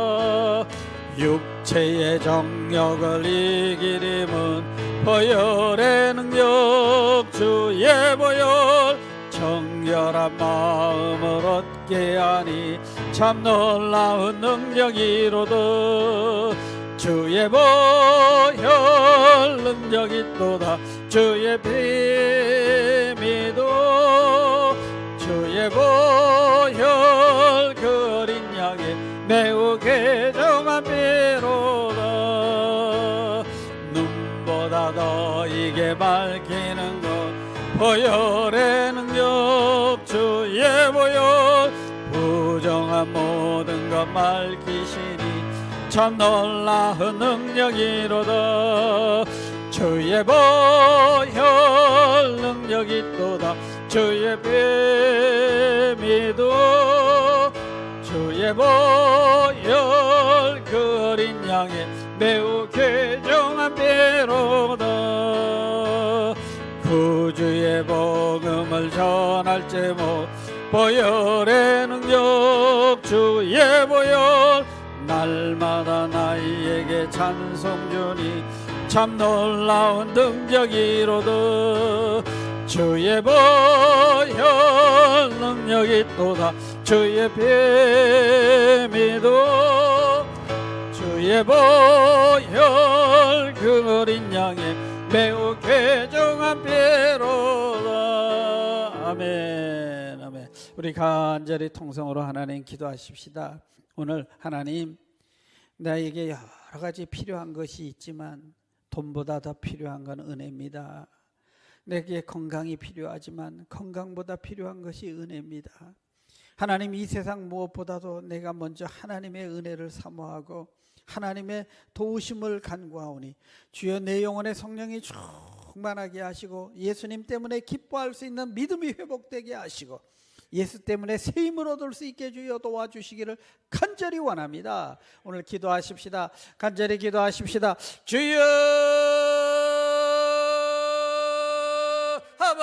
육체의 정력을 이기림은 보혈의 능력 주의 보혈 정결한 마음을 얻게 하니 참 놀라운 능력이로다 주의 보혈 능력이 있도다 주의 피 믿어 주의 보혈 그 어린 양의 매우 괴정한 피로다 눈보다 더 이게 밝히는 것 보혈의 능력 주의 보혈 부정한 모든 것 밝히시니 참 놀라운 능력이로다 주의 보혈 능력이 있도다 주의 피 믿어 주의 보혈 그 어린 양의 매우 괴정한 피로다 구주의 복음을 전할 제목 보혈의 능력 주의 보혈 날마다 나에게 찬송 주니 참 놀라운 능력이로다 주의 보혈 능력이 있도다 주의 피 믿어 주의 보혈 그 어린 양의 매우 괴정한 피로다 아멘 아멘. 우리 간절히 통성으로 하나님 기도하십시다. 오늘 하나님 나에게 여러 가지 필요한 것이 있지만 돈보다 더 필요한 건 은혜입니다. 내게 건강이 필요하지만 건강보다 필요한 것이 은혜입니다. 하나님 이 세상 무엇보다도 내가 먼저 하나님의 은혜를 사모하고 하나님의 도우심을 간구하오니 주여 내 영혼에 성령이 충만하게 하시고 예수님 때문에 기뻐할 수 있는 믿음이 회복되게 하시고 예수 때문에 새 힘을 얻을 수 있게 주여 도와주시기를 간절히 원합니다. 오늘 기도하십시다. 간절히 기도하십시다. 주여 아버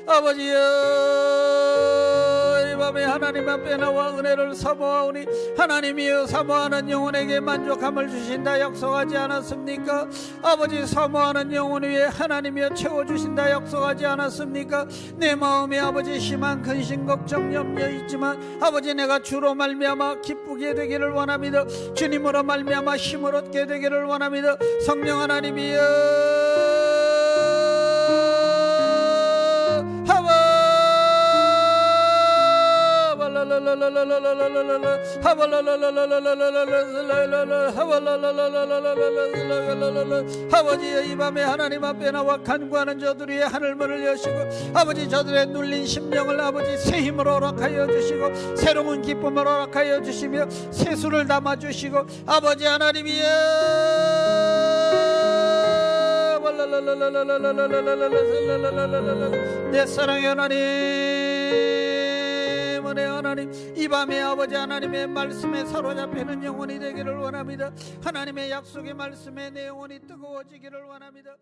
아버지여 이 밤에 하나님 앞에 나와 은혜를 사모하오니 하나님이여 사모하는 영혼에게 만족함을 주신다 약속하지 않았습니까? 아버지 사모하는 영혼 위에 하나님이여 채워주신다 약속하지 않았습니까? 내 마음에 아버지 심한 근심 걱정 염려 있지만 아버지 내가 주로 말미암아 기쁘게 되기를 원합니다. 주님으로 말미암아 힘을 얻게 되기를 원합니다. 성령 하나님이여 아버지여 이 밤에 하나님 앞에 나와 간구하는 저들 위에 하늘문을 여시고 아버지 저들의 눌린 심령을 아버지 새 힘으로 허락하여 주시고 새로운 기쁨을 허락하여 주시며 새수를 담아주시고 아버지 하나님이여 내 사랑의 하나님 은혜 하나님 이 밤에 아버지 하나님의 말씀에 사로잡히는 영혼이 되기를 원합니다. 하나님의 약속의 말씀에 내 영혼이 뜨거워지기를 원합니다.